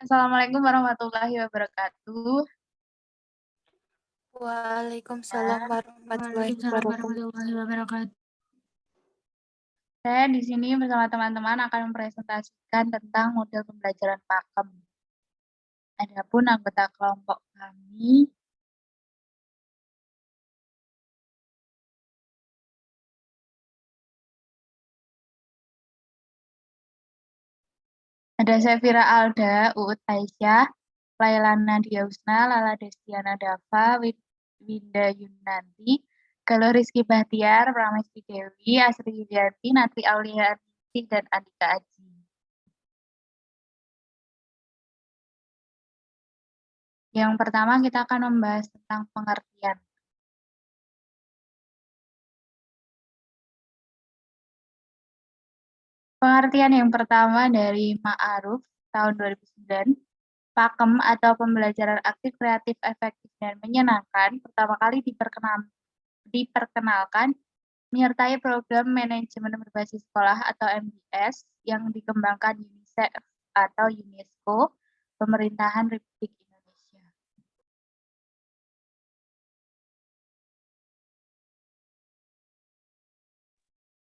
Assalamualaikum warahmatullahi wabarakatuh. Waalaikumsalam Ya, warahmatullahi Waalaikumsalam wabarakatuh. warahmatullahi wabarakatuh. saya di sini bersama teman-teman akan mempresentasikan tentang model pembelajaran pakem. Adapun anggota kelompok kami ada Sefira Alda, Uut Aisyah, Laila Nadia Husna, Lala Destiana Dava, Winda Yunanti, Galuh Rizky Bahtiar, Pramesti Dewi, Asri Yulianti, Natri Aulia Arningsih, dan Andika Aji. Yang pertama kita akan membahas tentang pengertian. Pengertian yang pertama dari Ma'aruf tahun 2009, pakem atau pembelajaran aktif, kreatif, efektif, dan menyenangkan pertama kali diperkenalkan menyertai program manajemen berbasis sekolah atau MBS yang dikembangkan UNICEF atau UNESCO, Pemerintahan Republik Indonesia.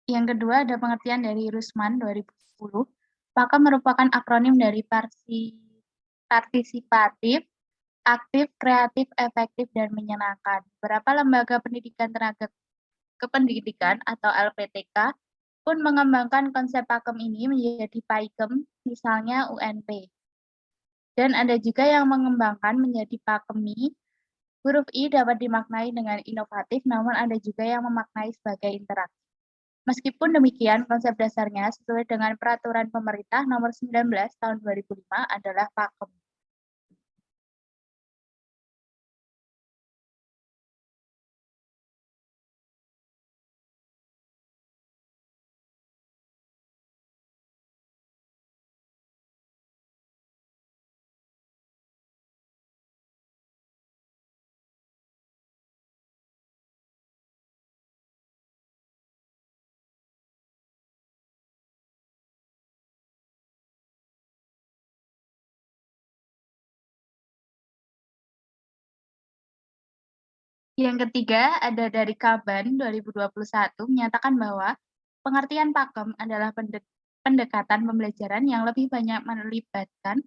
Yang kedua ada pengertian dari Rusman 2010. Pakem merupakan akronim dari partisipatif, aktif, kreatif, efektif, dan menyenangkan. Beberapa lembaga pendidikan tenaga kependidikan atau LPTK pun mengembangkan konsep pakem ini menjadi paikem, misalnya UNP. Dan ada juga yang mengembangkan menjadi pakemi. Huruf I dapat dimaknai dengan inovatif, namun ada juga yang memaknai sebagai interaktif. Meskipun demikian, konsep dasarnya sesuai dengan Peraturan Pemerintah Nomor 19 Tahun 2005 adalah pakem. Yang ketiga ada dari Kaban 2021 menyatakan bahwa pengertian pakem adalah pendekatan pembelajaran yang lebih banyak melibatkan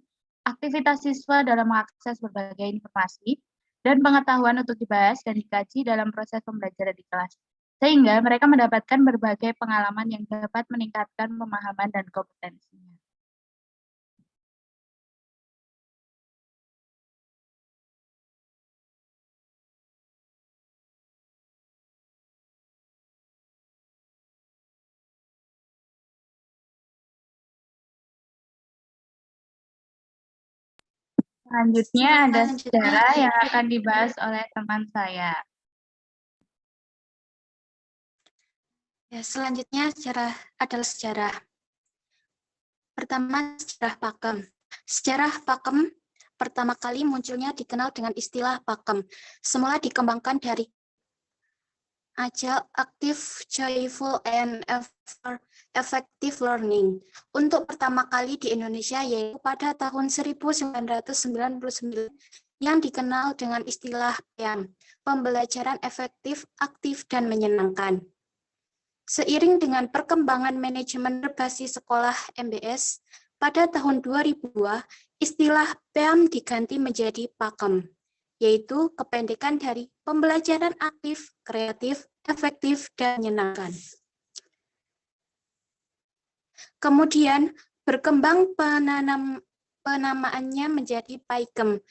aktivitas siswa dalam mengakses berbagai informasi dan pengetahuan untuk dibahas dan dikaji dalam proses pembelajaran di kelas. Sehingga mereka mendapatkan berbagai pengalaman yang dapat meningkatkan pemahaman dan kompetensinya. Selanjutnya ada sejarah yang akan dibahas oleh teman saya. Ya, selanjutnya adalah sejarah. Pertama, sejarah pakem. Sejarah pakem pertama kali munculnya dikenal dengan istilah pakem. Semula dikembangkan dari Agile, Active, Joyful, and Effective Learning untuk pertama kali di Indonesia, yaitu pada tahun 1999 yang dikenal dengan istilah PEAM, pembelajaran efektif, aktif, dan menyenangkan. Seiring dengan perkembangan manajemen berbasis sekolah MBS, pada tahun 2002, istilah PEAM diganti menjadi PAKEM, yaitu kependekan dari pembelajaran aktif, kreatif, efektif, dan menyenangkan. Kemudian berkembang penamaannya menjadi PAIKEM,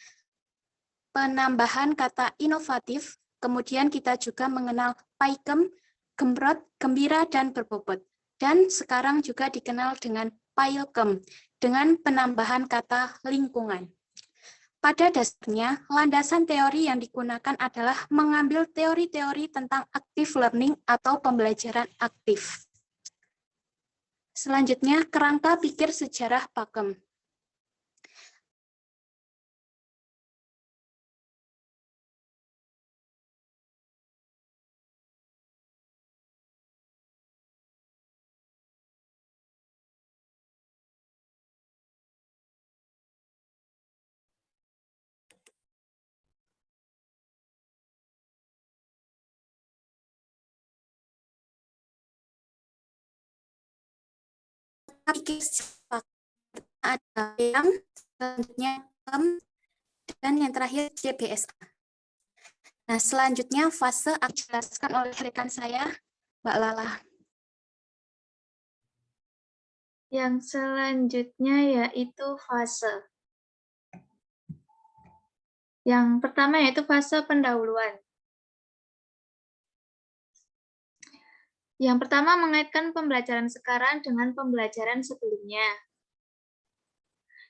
penambahan kata inovatif. Kemudian kita juga mengenal PAIKEM, gemrot, gembira, dan berbobot. Dan sekarang juga dikenal dengan PAILKEM, dengan penambahan kata lingkungan. Pada dasarnya, landasan teori yang digunakan adalah mengambil teori-teori tentang active learning atau pembelajaran aktif. Selanjutnya, kerangka pikir sejarah PAKEM. pikir ada yang selanjutnya dan yang terakhir CBSA. Nah, selanjutnya fase akan dijelaskan oleh rekan saya, Mbak Lala. Yang selanjutnya yaitu fase. Yang pertama yaitu fase pendahuluan. Yang pertama mengaitkan pembelajaran sekarang dengan pembelajaran sebelumnya.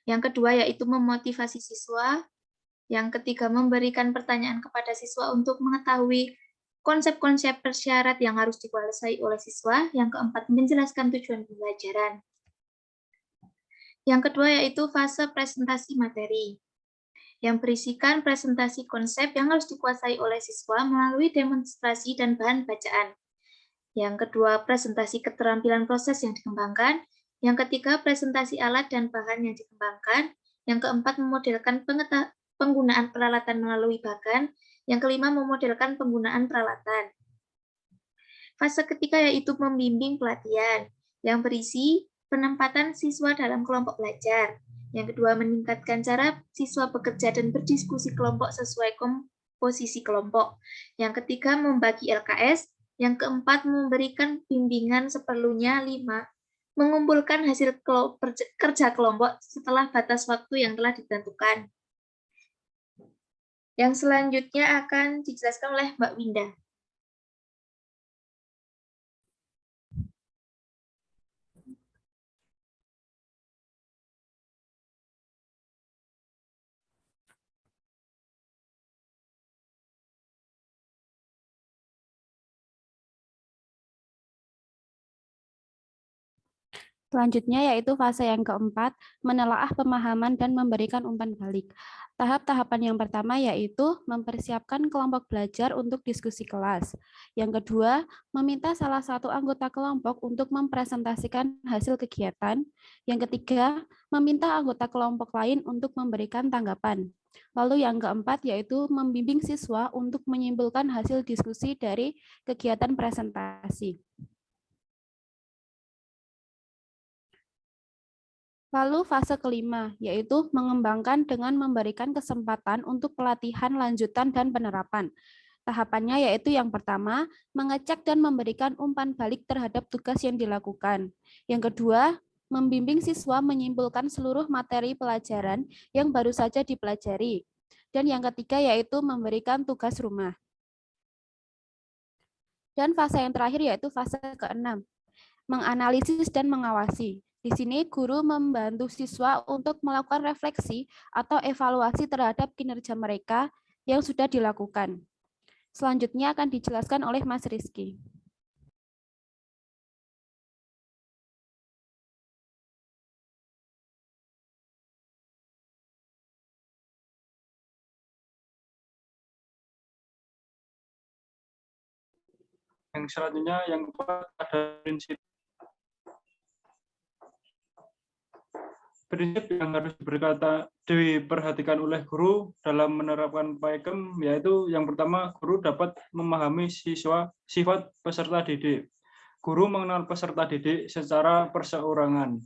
Yang kedua yaitu memotivasi siswa. Yang ketiga memberikan pertanyaan kepada siswa untuk mengetahui konsep-konsep persyarat yang harus dikuasai oleh siswa. Yang keempat menjelaskan tujuan pembelajaran. Yang kedua yaitu fase presentasi materi, yang berisikan presentasi konsep yang harus dikuasai oleh siswa melalui demonstrasi dan bahan bacaan. Yang kedua, presentasi keterampilan proses yang dikembangkan. Yang ketiga, presentasi alat dan bahan yang dikembangkan. Yang keempat, memodelkan penggunaan peralatan melalui bagan. Yang kelima, memodelkan penggunaan peralatan. Fase ketiga yaitu membimbing pelatihan, yang berisi penempatan siswa dalam kelompok belajar. Yang kedua, meningkatkan cara siswa bekerja dan berdiskusi kelompok sesuai komposisi kelompok. Yang ketiga, membagi LKS. Yang keempat, memberikan bimbingan seperlunya. 5, mengumpulkan hasil kerja kelompok setelah batas waktu yang telah ditentukan. Yang selanjutnya akan dijelaskan oleh Mbak Winda. Selanjutnya yaitu fase yang keempat, menelaah pemahaman dan memberikan umpan balik. Tahap-tahapan yang pertama yaitu mempersiapkan kelompok belajar untuk diskusi kelas. Yang kedua, meminta salah satu anggota kelompok untuk mempresentasikan hasil kegiatan. Yang ketiga, meminta anggota kelompok lain untuk memberikan tanggapan. Lalu yang keempat yaitu membimbing siswa untuk menyimpulkan hasil diskusi dari kegiatan presentasi. Lalu fase kelima, yaitu mengembangkan dengan memberikan kesempatan untuk pelatihan lanjutan dan penerapan. Tahapannya yaitu yang pertama, mengecek dan memberikan umpan balik terhadap tugas yang dilakukan. Yang kedua, membimbing siswa menyimpulkan seluruh materi pelajaran yang baru saja dipelajari. Dan yang ketiga yaitu memberikan tugas rumah. Dan fase yang terakhir yaitu fase keenam, menganalisis dan mengawasi. Di sini guru membantu siswa untuk melakukan refleksi atau evaluasi terhadap kinerja mereka yang sudah dilakukan. Selanjutnya akan dijelaskan oleh Mas Rizky. Yang selanjutnya yang keempat ada prinsip yang harus diperhatikan oleh guru dalam menerapkan PAEKM, yaitu yang pertama, guru dapat memahami sifat peserta didik. Guru mengenal peserta didik secara perseorangan.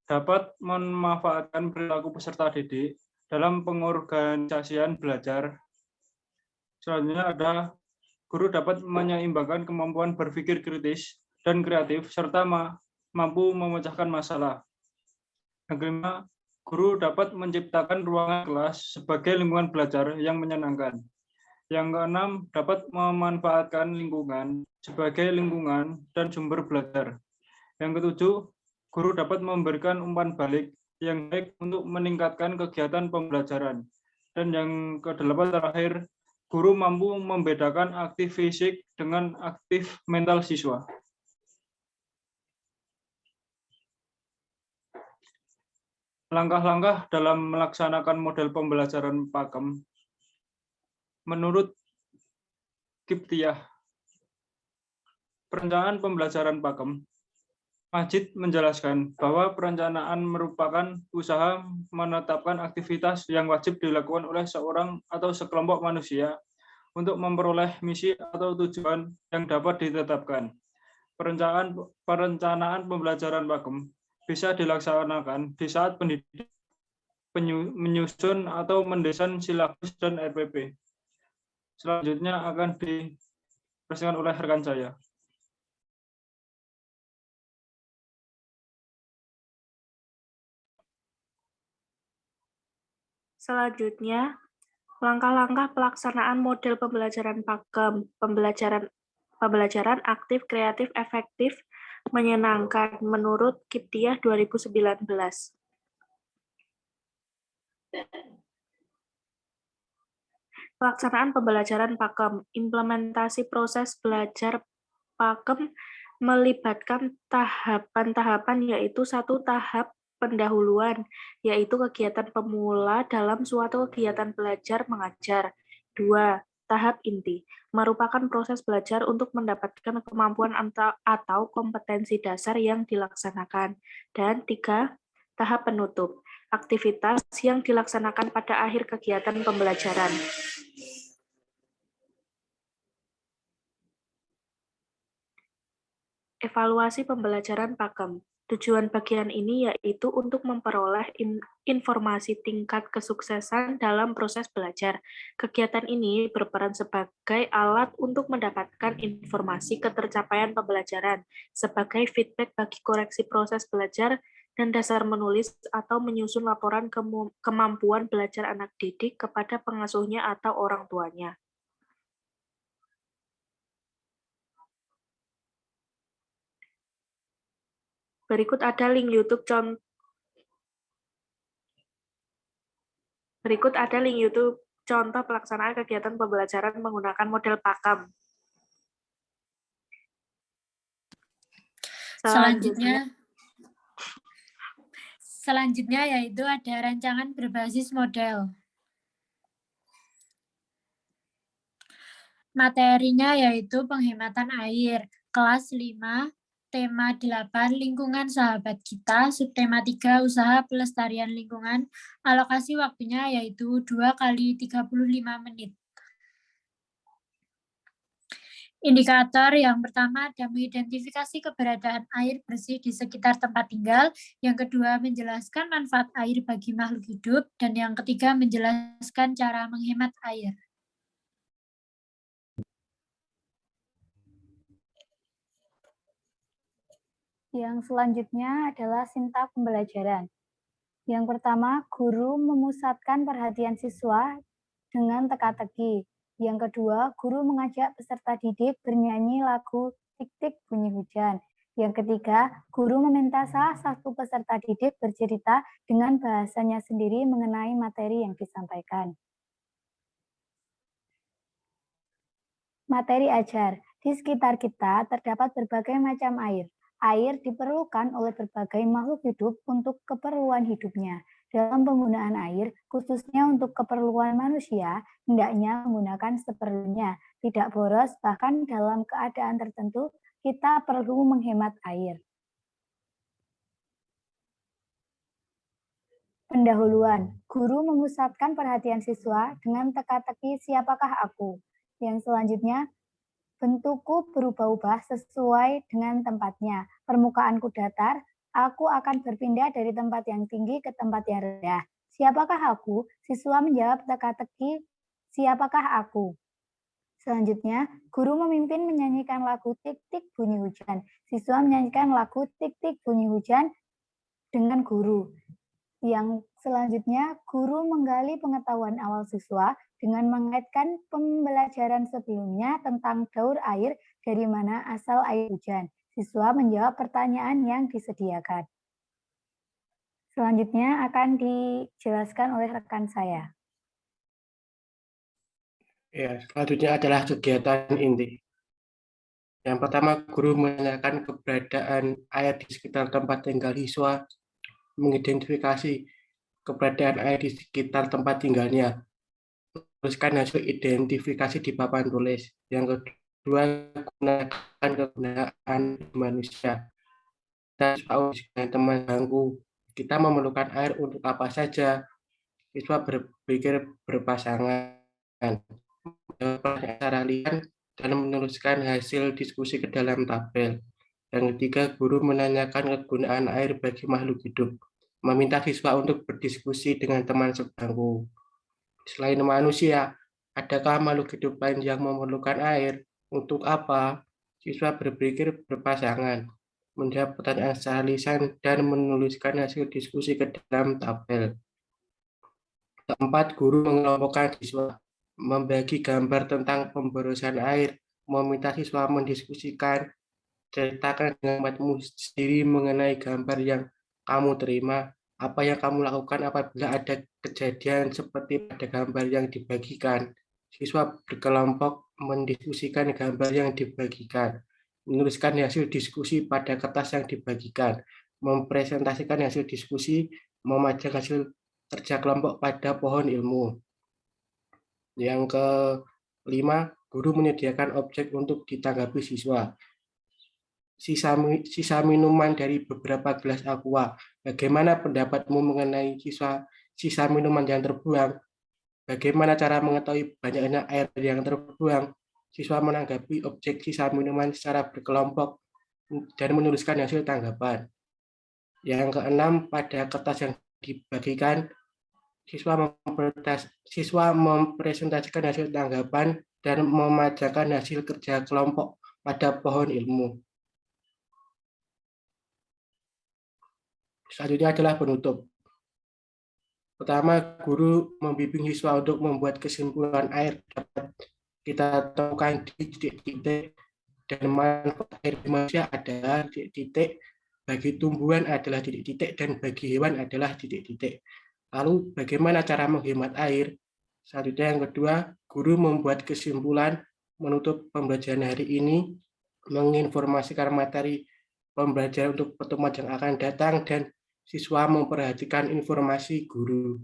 Dapat memanfaatkan perilaku peserta didik dalam pengorganisasian belajar. Selanjutnya ada guru dapat menyeimbangkan kemampuan berpikir kritis dan kreatif serta mampu memecahkan masalah. Yang kelima, guru dapat menciptakan ruangan kelas sebagai lingkungan belajar yang menyenangkan. Yang keenam, dapat memanfaatkan lingkungan sebagai lingkungan dan sumber belajar. Yang ketujuh, guru dapat memberikan umpan balik yang baik untuk meningkatkan kegiatan pembelajaran. Dan yang kedelapan terakhir, guru mampu membedakan aktif fisik dengan aktif mental siswa. Langkah-langkah dalam melaksanakan model pembelajaran PAKEM. Menurut Kiptiah, perencanaan pembelajaran PAKEM, Majid menjelaskan bahwa perencanaan merupakan usaha menetapkan aktivitas yang wajib dilakukan oleh seorang atau sekelompok manusia untuk memperoleh misi atau tujuan yang dapat ditetapkan. Perencanaan pembelajaran pakem bisa dilaksanakan di saat pendidik menyusun atau mendesain silabus dan RPP. Selanjutnya akan dipresentasikan oleh rekan saya. Selanjutnya, langkah-langkah pelaksanaan model pembelajaran pakem, pembelajaran aktif, kreatif, efektif, menyenangkan menurut Kiptiah 2019. Pelaksanaan pembelajaran pakem, implementasi proses belajar pakem melibatkan tahapan-tahapan, yaitu 1. Tahap pendahuluan, yaitu kegiatan pemula dalam suatu kegiatan belajar mengajar. 2. Tahap inti, merupakan proses belajar untuk mendapatkan kemampuan atau kompetensi dasar yang dilaksanakan. Dan 3. Tahap penutup, aktivitas yang dilaksanakan pada akhir kegiatan pembelajaran. Evaluasi pembelajaran pakem. Tujuan bagian ini yaitu untuk memperoleh informasi tingkat kesuksesan dalam proses belajar. Kegiatan ini berperan sebagai alat untuk mendapatkan informasi ketercapaian pembelajaran, sebagai feedback bagi koreksi proses belajar, dan dasar menulis atau menyusun laporan kemampuan belajar anak didik kepada pengasuhnya atau orang tuanya. Berikut ada link YouTube contoh pelaksanaan kegiatan pembelajaran menggunakan model pakem. Selanjutnya yaitu ada rancangan berbasis model. Materinya yaitu penghematan air, kelas 5, tema 8, lingkungan sahabat kita, subtema 3, usaha pelestarian lingkungan, alokasi waktunya yaitu 2 kali 35 menit. Indikator yang pertama ada mengidentifikasi keberadaan air bersih di sekitar tempat tinggal, yang kedua menjelaskan manfaat air bagi makhluk hidup, dan yang ketiga menjelaskan cara menghemat air. Yang selanjutnya adalah sintak pembelajaran. Yang pertama, guru memusatkan perhatian siswa dengan teka-teki. Yang kedua, guru mengajak peserta didik bernyanyi lagu Tik-Tik Bunyi Hujan. Yang ketiga, guru meminta salah satu peserta didik bercerita dengan bahasanya sendiri mengenai materi yang disampaikan. Materi ajar. Di sekitar kita terdapat berbagai macam air. Air diperlukan oleh berbagai makhluk hidup untuk keperluan hidupnya. Dalam penggunaan air, khususnya untuk keperluan manusia, hendaknya menggunakan seperlunya, tidak boros, bahkan dalam keadaan tertentu, kita perlu menghemat air. Pendahuluan. Guru memusatkan perhatian siswa dengan teka-teki siapakah aku. Yang selanjutnya, bentukku berubah-ubah sesuai dengan tempatnya. Permukaanku datar, aku akan berpindah dari tempat yang tinggi ke tempat yang rendah. Siapakah aku? Siswa menjawab teka-teki, siapakah aku? Selanjutnya, guru memimpin menyanyikan lagu Tik-Tik Bunyi Hujan. Siswa menyanyikan lagu Tik-Tik Bunyi Hujan dengan guru. Yang selanjutnya, guru menggali pengetahuan awal siswa dengan mengaitkan pembelajaran sebelumnya tentang daur air, dari mana asal air hujan. Siswa menjawab pertanyaan yang disediakan. Selanjutnya akan dijelaskan oleh rekan saya. Ya, selanjutnya adalah kegiatan inti. Yang pertama, guru menanyakan keberadaan air di sekitar tempat tinggal siswa, mengidentifikasi keberadaan air di sekitar tempat tinggalnya, tuliskan hasil identifikasi di papan tulis. Yang kedua, gunakan kegunaan manusia. Dan dengan teman bangku, kita memerlukan air untuk apa saja? Siswa berpikir berpasangan. Cara lian dan menuliskan hasil diskusi ke dalam tabel. Yang ketiga, guru menanyakan kegunaan air bagi makhluk hidup. Meminta siswa untuk berdiskusi dengan teman sebangku. Selain manusia, adakah makhluk hidup lain yang memerlukan air? Untuk apa? Siswa berpikir berpasangan, menjawab pertanyaan secara lisan, dan menuliskan hasil diskusi ke dalam tabel. Keempat, guru mengelompokkan siswa, membagi gambar tentang pemborosan air, meminta siswa mendiskusikan, ceritakan pendapatmu sendiri mengenai gambar yang kamu terima, apa yang kamu lakukan apabila ada kejadian seperti pada gambar yang dibagikan. Siswa berkelompok mendiskusikan gambar yang dibagikan, menuliskan hasil diskusi pada kertas yang dibagikan, mempresentasikan hasil diskusi, memajang hasil kerja kelompok pada pohon ilmu. Yang kelima, guru menyediakan objek untuk ditanggapi siswa. Sisa minuman dari beberapa gelas aqua. Bagaimana pendapatmu mengenai sisa minuman yang terbuang? Bagaimana cara mengetahui banyaknya air yang terbuang? Siswa menanggapi objek sisa minuman secara berkelompok dan menuliskan hasil tanggapan. Yang keenam, pada kertas yang dibagikan, siswa mempresentasikan hasil tanggapan dan memajangkan hasil kerja kelompok pada pohon ilmu. Selanjutnya adalah penutup. Pertama, guru membimbing siswa untuk membuat kesimpulan air dapat kita temukan di titik-titik, dan manfaat air manusia adalah titik-titik, bagi tumbuhan adalah titik-titik, dan bagi hewan adalah titik-titik. Lalu bagaimana cara menghemat air? Selanjutnya yang kedua, guru membuat kesimpulan menutup pembelajaran hari ini, menginformasikan materi pembelajaran untuk pertemuan yang akan datang, dan siswa memperhatikan informasi guru.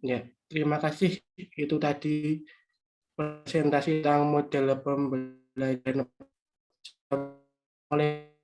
Ya, terima kasih. Itu tadi presentasi tentang model pembelajaran oleh